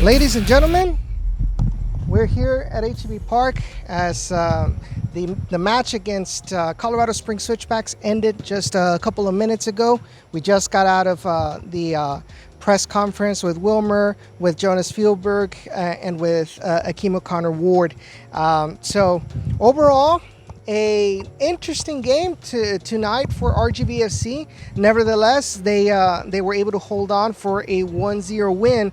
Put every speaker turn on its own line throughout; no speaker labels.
Ladies and gentlemen, we're here at HEB Park as the match against Colorado Springs Switchbacks ended just a couple of minutes ago. We just got out of the press conference with Wilmer, with Jonas Fieldberg, and with Akeem O'Connor Ward. So overall, a interesting game tonight for RGVFC. Nevertheless, they were able to hold on for a 1-0 win.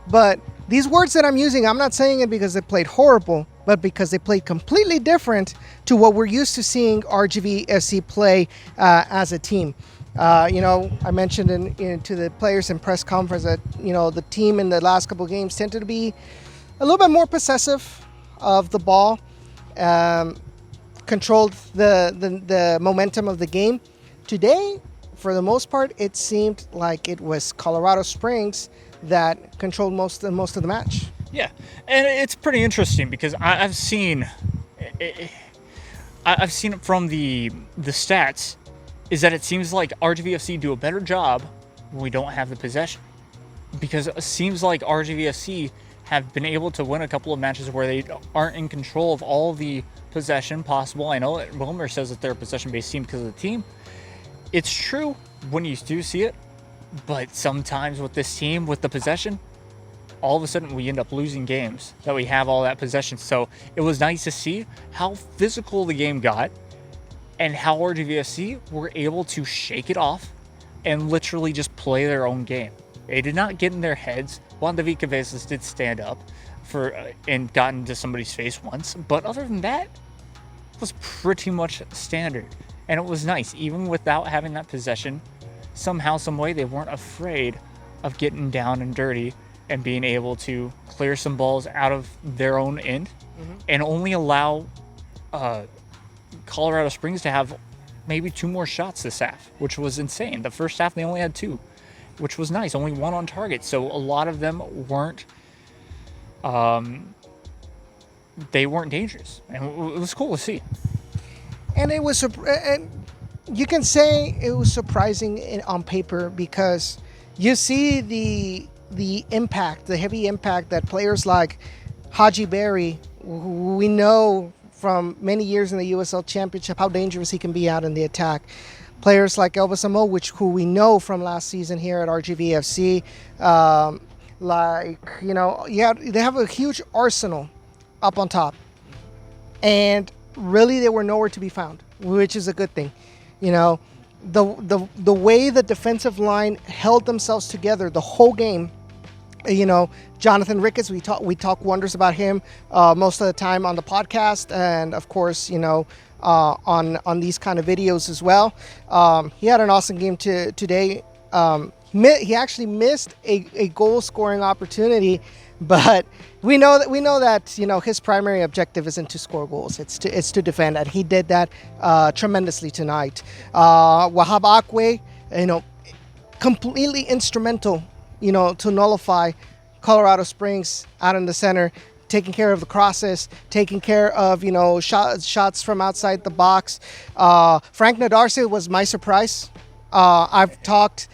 But these words that I'm using, I'm not saying it because they played horrible, but because they played completely different to what we're used to seeing RGVFC play as a team. I mentioned to the players in press conference that, the team in the last couple of games tended to be a little bit more possessive of the ball, controlled the momentum of the game. Today, for the most part, it seemed like it was Colorado Springs that controlled most of the match.
Yeah, and it's pretty interesting because I've seen it from the stats is that it seems like RGVFC do a better job when we don't have the possession, because it seems like RGVFC have been able to win a couple of matches where they aren't in control of all the possession possible. I know that Wilmer says that they're a possession-based team because of the team. It's true when you do see it, but sometimes with this team, with the possession, all of a sudden we end up losing games that we have all that possession. So it was nice to see how physical the game got and how RGVFC were able to shake it off and literally just play their own game. They did not get in their heads. Juan David Cabezas did stand up and got into somebody's face once, but other than that, it was pretty much standard. And it was nice, even without having that possession, somehow, some way, they weren't afraid of getting down and dirty and being able to clear some balls out of their own end, and only allow Colorado Springs to have maybe 2 more shots this half, which was insane. The first half, they only had 2, which was nice. Only 1 on target. So a lot of them weren't dangerous. And it was cool to see.
And it was, and you can say it was surprising on paper because you see the impact, the heavy impact that players like Haji Berry, who we know from many years in the USL Championship, how dangerous he can be out in the attack. Players like Elvis Amo, who we know from last season here at RGVFC, they have a huge arsenal up on top. And really, they were nowhere to be found, which is a good thing. The way the defensive line held themselves together the whole game. Jonathan Ricketts, we talk wonders about him most of the time on the podcast, and of course, on these kind of videos as well. He had an awesome game today. He actually missed a goal scoring opportunity, but we know that his primary objective isn't to score goals. It's to defend, and he did that tremendously tonight. Wahab Akwe, completely instrumental, to nullify Colorado Springs out in the center, taking care of the crosses, taking care of shots from outside the box. Frank Nadarse was my surprise. I've talked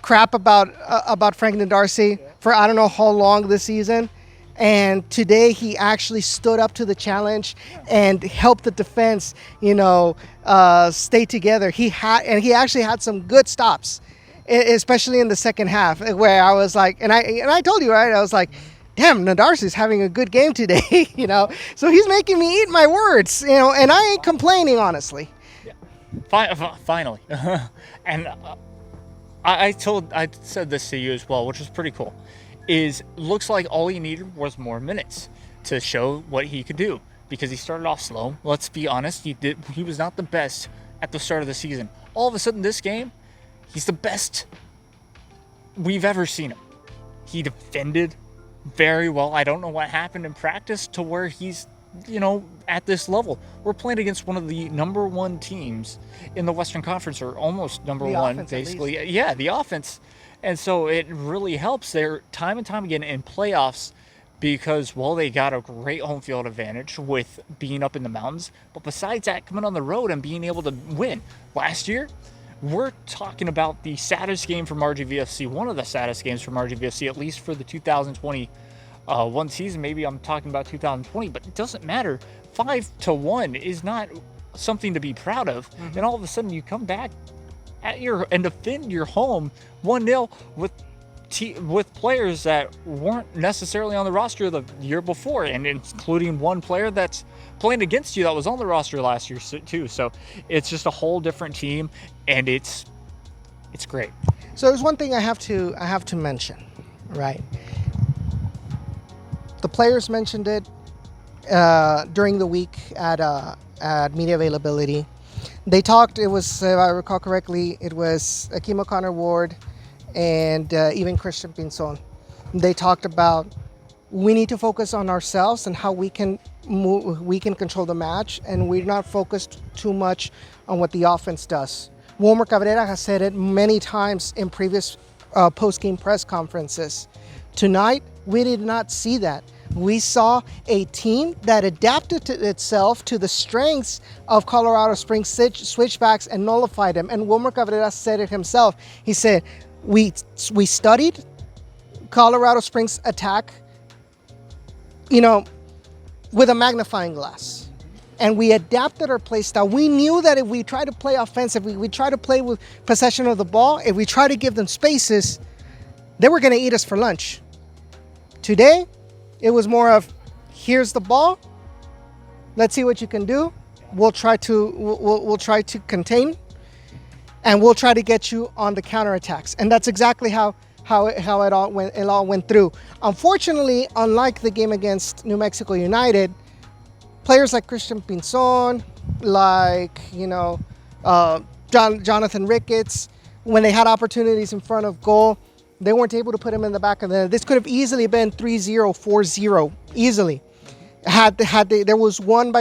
crap about Frank Nadarse for I don't know how long this season, and today he actually stood up to the challenge and helped the defense stay together. He actually had some good stops, especially in the second half, where I was like, and I told you, right, I was like, damn, Nadarse's having a good game today. So he's making me eat my words, and I ain't complaining, honestly.
Yeah. Finally. And I said this to you as well, which was pretty cool, looks like all he needed was more minutes to show what he could do, because he started off slow. Let's be honest, he was not the best at the start of the season. All of a sudden this game, he's the best we've ever seen him. He defended very well. I don't know what happened in practice to where he's at this level. We're playing against one of the number 1 teams in the Western Conference, or almost number 1, basically. Yeah, the offense. And so it really helps there time and time again in playoffs, because, they got a great home field advantage with being up in the mountains. But besides that, coming on the road and being able to win. Last year, we're talking about the saddest game from RGVFC, one of the saddest games from RGVFC, at least for the 2020 one season. Maybe I'm talking about 2020, but it doesn't matter. 5-1 is not something to be proud of. And all of a sudden you come back and defend your home 1-0 with players that weren't necessarily on the roster the year before, and including one player that's playing against you that was on the roster last year too. So it's just a whole different team, and it's great.
So there's one thing I have to mention, right? The players mentioned it during the week at media availability. They talked. It was, if I recall correctly, it was Akeem O'Connor-Ward and even Christian Pinzon. They talked about we need to focus on ourselves and how we can control the match, and we're not focused too much on what the offense does. Wilmer Cabrera has said it many times in previous post-game press conferences. Tonight, we did not see that. We saw a team that adapted to itself to the strengths of Colorado Springs Switchbacks and nullified them. And Wilmer Cabrera said it himself. He said, we studied Colorado Springs attack, with a magnifying glass. And we adapted our play style. We knew that if we try to play offensively, we try to play with possession of the ball, if we try to give them spaces, they were going to eat us for lunch. Today, it was more of, here's the ball. Let's see what you can do. We'll try to contain, and we'll try to get you on the counterattacks. And that's exactly how it all went through. Unfortunately, unlike the game against New Mexico United, players like Christian Pinzon, like Jonathan Ricketts, when they had opportunities in front of goal, they weren't able to put him in the back of the net. This could have easily been 3-0, 4-0, easily. There was one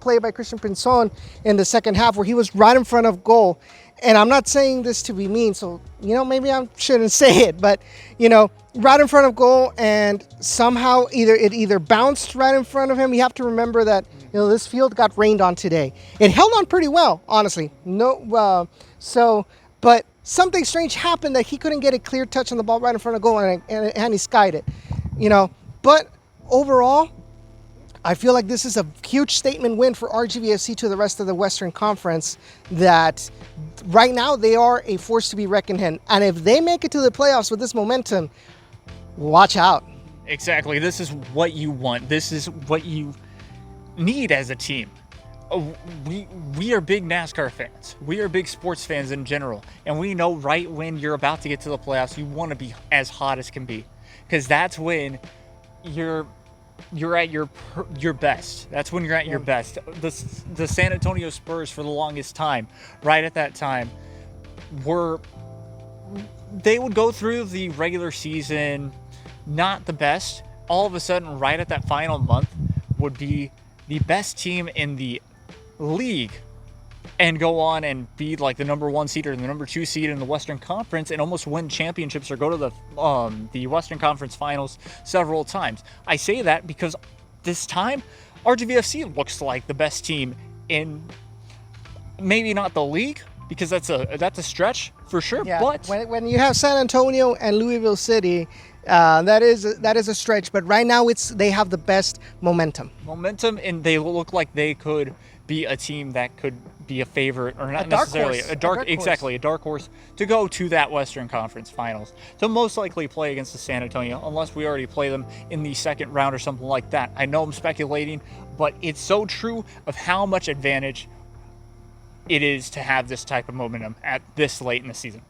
play by Christian Pinzon in the second half where he was right in front of goal. And I'm not saying this to be mean, so maybe I shouldn't say it, but right in front of goal, and somehow it bounced right in front of him. You have to remember that this field got rained on today. It held on pretty well, honestly. But something strange happened that he couldn't get a clear touch on the ball right in front of goal, and he skied it. But overall, I feel like this is a huge statement win for RGVFC to the rest of the Western Conference, that right now they are a force to be reckoned in. And if they make it to the playoffs with this momentum, watch out.
Exactly. This is what you want. This is what you need as a team. We are big NASCAR fans. We are big sports fans in general. And we know right when you're about to get to the playoffs, you want to be as hot as can be. Because that's when you're at your best. That's when you're at your best. The San Antonio Spurs, for the longest time, right at that time, they would go through the regular season not the best. All of a sudden, right at that final month, would be the best team in the league and go on and be like the number 1 seed or the number 2 seed in the Western Conference and almost win championships or go to the Western Conference Finals several times. I say that because this time RGVFC looks like the best team in maybe not the league, because that's a stretch for sure.
Yeah.
But
when you have San Antonio and Louisville City, that is a stretch. But right now they have the best momentum,
and they look like they could be a team that could be a favorite, or not necessarily a dark horse to go to that Western Conference Finals, to most likely play against the San Antonio, unless we already play them in the second round or something like that. I know I'm speculating, but it's so true of how much advantage it is to have this type of momentum at this late in the season.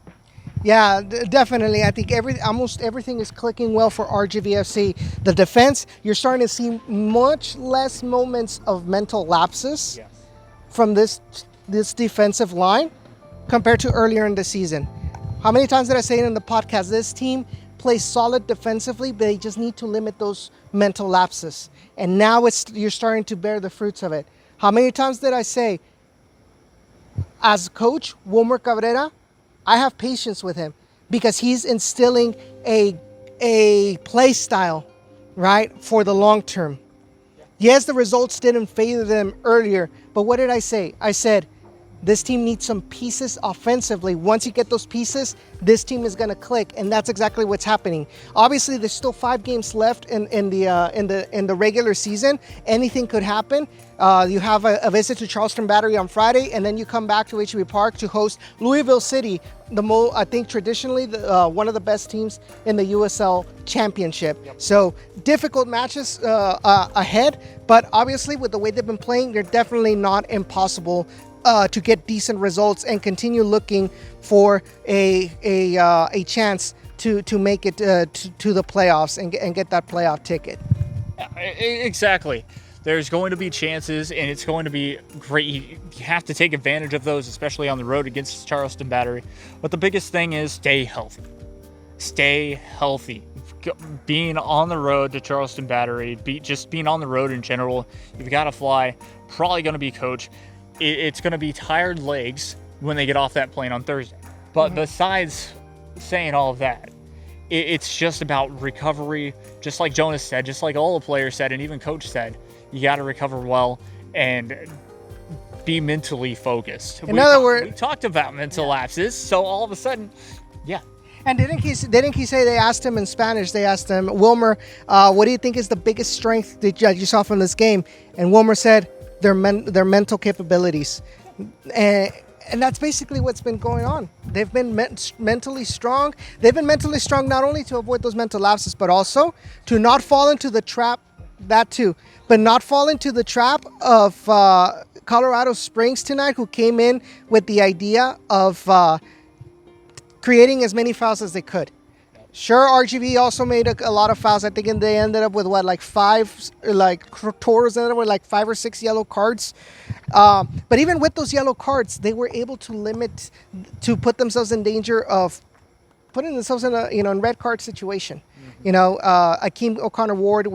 Yeah, definitely. I think almost everything is clicking well for RGVFC. The defense, you're starting to see much less moments of mental lapses from this defensive line compared to earlier in the season. How many times did I say it in the podcast? This team plays solid defensively, but they just need to limit those mental lapses. And now you're starting to bear the fruits of it. How many times did I say, as coach, Wilmer Cabrera, I have patience with him because he's instilling a play style, right, for the long term. Yes, the results didn't favor them earlier, but what did I say? I said, This team needs some pieces offensively. Once you get those pieces, this team is going to click, and that's exactly what's happening. Obviously, there's still 5 games left in the regular season. Anything could happen. You have a visit to Charleston Battery on Friday, and then you come back to HEB Park to host Louisville City, I think traditionally one of the best teams in the USL Championship. Yep. So difficult matches ahead, but obviously with the way they've been playing, they're definitely not impossible to get decent results and continue looking for a chance to make it to the playoffs and get that playoff ticket.
Exactly. There's going to be chances, and it's going to be great. You have to take advantage of those, especially on the road against Charleston Battery. But the biggest thing is stay healthy. Stay healthy. Being on the road to Charleston Battery, just being on the road in general, you've got to fly. Probably going to be coach. It's going to be tired legs when they get off that plane on Thursday. But besides saying all of that, it's just about recovery. Just like Jonas said, just like all the players said, and even coach said, you got to recover well and be mentally focused.
In other words,
we talked about mental lapses, so all of a sudden, yeah.
And didn't he say, they asked him in Spanish, they asked him, Wilmer, what do you think is the biggest strength that you saw from this game? And Wilmer said, their mental capabilities. And that's basically what's been going on. They've been mentally strong. They've been mentally strong not only to avoid those mental lapses, but also to not fall into the trap, that too, but not fall into the trap of Colorado Springs tonight, who came in with the idea of creating as many fouls as they could. Sure, RGV also made a lot of fouls. I think they ended up with Toros ended up with 5 or 6 yellow cards. But even with those yellow cards, they were able to put themselves in danger of putting themselves in a in red card situation. Akeem O'Connor Ward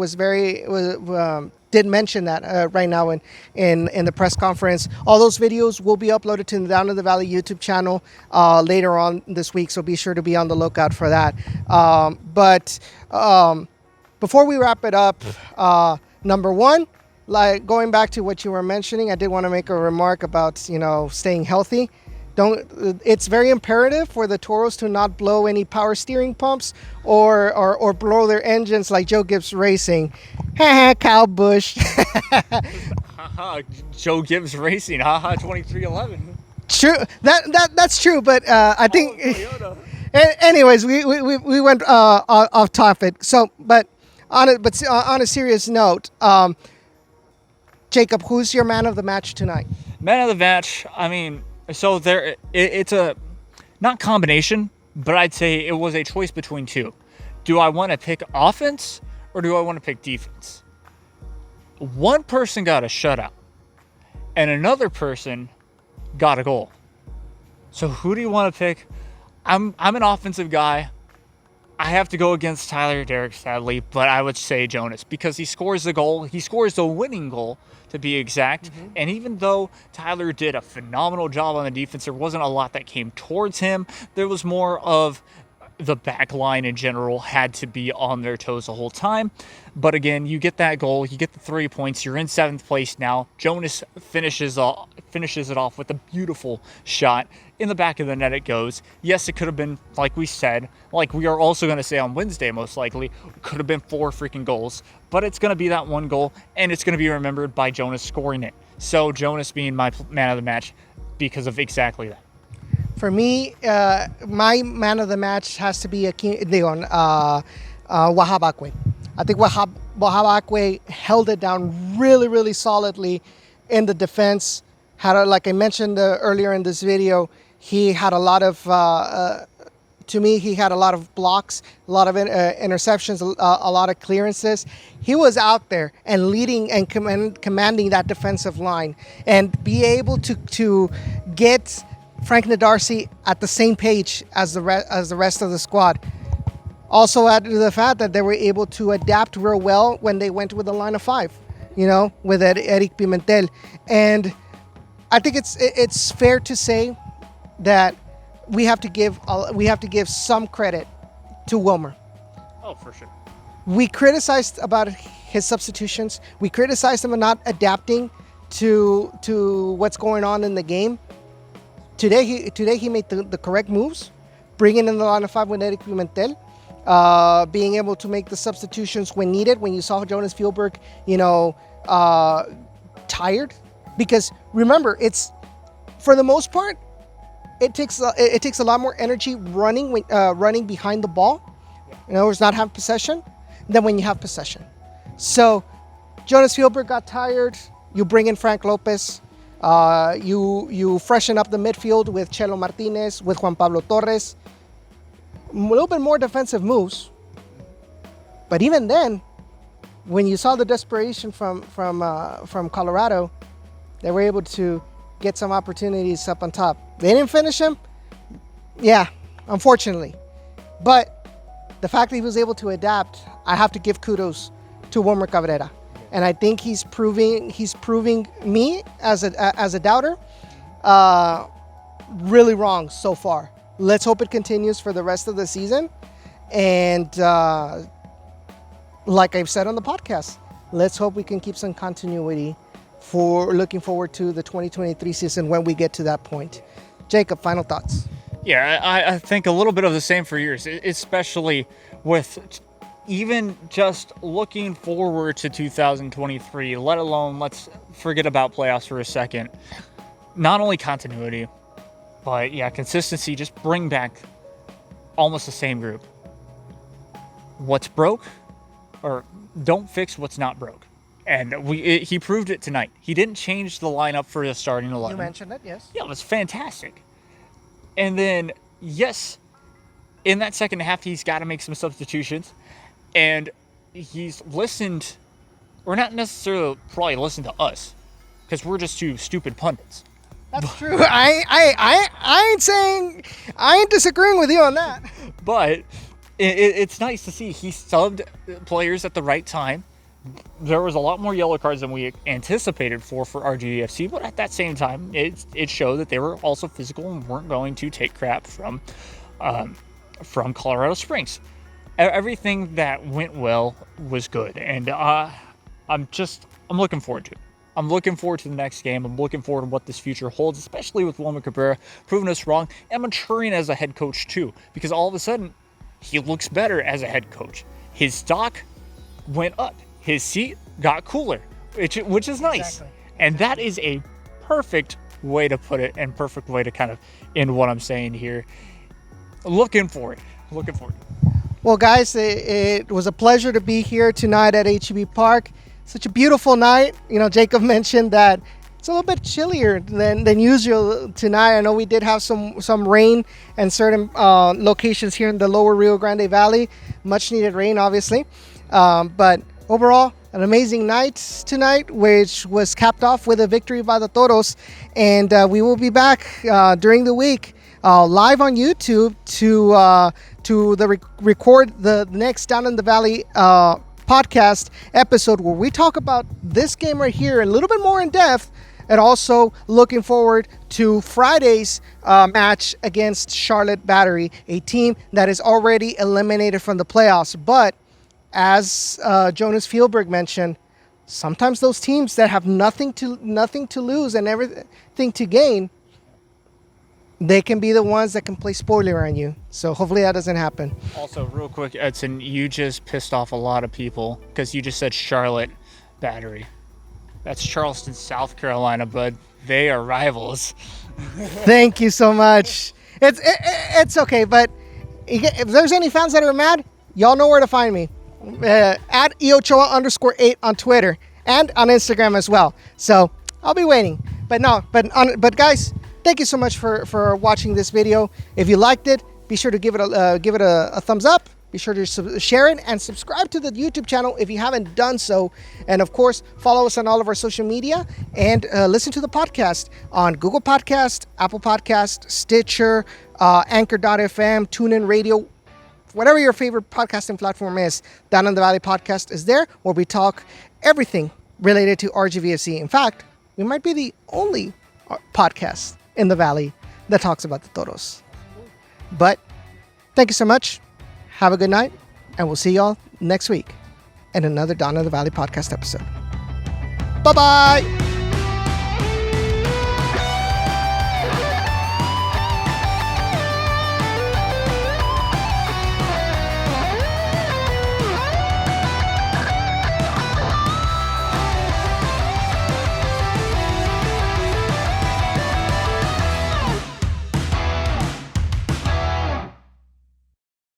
did mention that right now in the press conference. All those videos will be uploaded to the Down in the Valley YouTube channel later on this week, so be sure to be on the lookout for that. But before we wrap it up, number one, going back to what you were mentioning, I did want to make a remark about staying healthy. It's very imperative for the Toros to not blow any power steering pumps or blow their engines like Joe Gibbs Racing. Kyle Busch.
Joe Gibbs Racing. 2311.
True. That's true, but I think. Anyways, we went off topic. So, but on a serious note, Jacob, who's your man of the match tonight?
Man of the match. I mean. So it's a not combination, but I'd say it was a choice between two. Do I want to pick offense or do I want to pick defense? One person got a shutout and another person got a goal. So who do you want to pick? I'm an offensive guy. I have to go against Tyler Derrick, sadly, but I would say Jonas because he scores the goal. He scores the winning goal, to be exact. And even though Tyler did a phenomenal job on the defense, there wasn't a lot that came towards him. There was more of the back line in general had to be on their toes the whole time. But again, you get that goal, you get the 3 points, you're in 7th place now. Jonas finishes it off with a beautiful shot. In the back of the net it goes. Yes, it could have been, like we said, like we are also going to say on Wednesday most likely, could have been 4 freaking goals. But it's going to be that one goal, and it's going to be remembered by Jonas scoring it. So Jonas being my man of the match because of exactly that.
For me, my man of the match has to be Wahab Akwe. I think Wahab Akwe held it down really, really solidly in the defense. Like I mentioned earlier in this video, he had a lot of, to me, he had a lot of blocks, a lot of interceptions, a lot of clearances. He was out there and leading and commanding that defensive line and be able to get Frank Nadarcy at the same page as the rest of the squad. Also added to the fact that they were able to adapt real well when they went with the line of 5, with Eric Pimentel. And I think it's fair to say that we have to give some credit to Wilmer.
Oh, for sure.
We criticized about his substitutions. We criticized him for not adapting to what's going on in the game. Today he made the correct moves, bringing in the line of 5 with Eric Pimentel, being able to make the substitutions when needed. When you saw Jonas Fjellberg, tired, because remember, it's for the most part, it takes a lot more energy running behind the ball. In other words, not have possession, than when you have possession. So Jonas Fjellberg got tired. You bring in Frank Lopez. You freshen up the midfield with Chelo Martinez, with Juan Pablo Torres. A little bit more defensive moves. But even then, when you saw the desperation from Colorado, they were able to get some opportunities up on top. They didn't finish him. Yeah, unfortunately. But the fact that he was able to adapt, I have to give kudos to Wilmer Cabrera. And I think he's proving me as a doubter really wrong so far. Let's hope it continues for the rest of the season. And like I've said on the podcast, let's hope we can keep some continuity for looking forward to the 2023 season when we get to that point. Jacob, final thoughts?
Yeah, I think a little bit of the same for years, especially with even just looking forward to 2023, let alone let's forget about playoffs for a second. Not only continuity, but yeah, consistency. Just bring back almost the same group. What's broke, or don't fix what's not broke. And he proved it tonight. He didn't change the lineup for the starting 11.
You mentioned it, yes.
Yeah, it was fantastic. And then, yes, in that second half, he's got to make some substitutions. And he's listened, or not necessarily probably listened to us, because we're just two stupid pundits.
That's true. I ain't disagreeing with you on that.
But it's nice to see he subbed players at the right time. There was a lot more yellow cards than we anticipated for RGVFC, but at that same time, it showed that they were also physical and weren't going to take crap from Colorado Springs. Everything that went well was good, and I'm looking forward to it. I'm looking forward to the next game. I'm looking forward to what this future holds, especially with Wilmer Cabrera proving us wrong and maturing as a head coach too, because all of a sudden he looks better as a head coach. His stock went up. His seat got cooler, which is nice.
Exactly.
And that is a perfect way to put it, and perfect way to kind of end what I'm saying here. Looking forward.
Well, guys, it was a pleasure to be here tonight at HEB Park. Such a beautiful night. Jacob mentioned that it's a little bit chillier than usual tonight. I know we did have some rain in certain locations here in the lower Rio Grande Valley. Much needed rain, obviously. But overall, an amazing night tonight, which was capped off with a victory by the Toros. And we will be back during the week live on YouTube to record the next Down in the Valley podcast episode, where we talk about this game right here a little bit more in depth, and also looking forward to Friday's match against Charlotte Battery, a team that is already eliminated from the playoffs. But as Jonas Fjellberg mentioned, sometimes those teams that have nothing to lose and everything to gain, they can be the ones that can play spoiler on you. So hopefully that doesn't happen.
Also, real quick, Edson, you just pissed off a lot of people because you just said Charlotte Battery. That's Charleston, South Carolina, bud. They are rivals.
Thank you so much. It's okay, but if there's any fans that are mad, y'all know where to find me. At Ochoa_8 on Twitter and on Instagram as well. So I'll be waiting. But guys, thank you so much for watching this video. If you liked it, be sure to give it a thumbs up. Be sure to share it and subscribe to the YouTube channel if you haven't done so. And of course, follow us on all of our social media, and listen to the podcast on Google Podcast, Apple Podcast, Stitcher, Anchor.fm, TuneIn Radio, whatever your favorite podcasting platform is. Down in the Valley podcast is there, where we talk everything related to RGVFC. In fact, we might be the only podcast in the Valley that talks about the Toros. But thank you so much. Have a good night, and we'll see y'all next week in another Down in the Valley podcast episode. Bye-bye.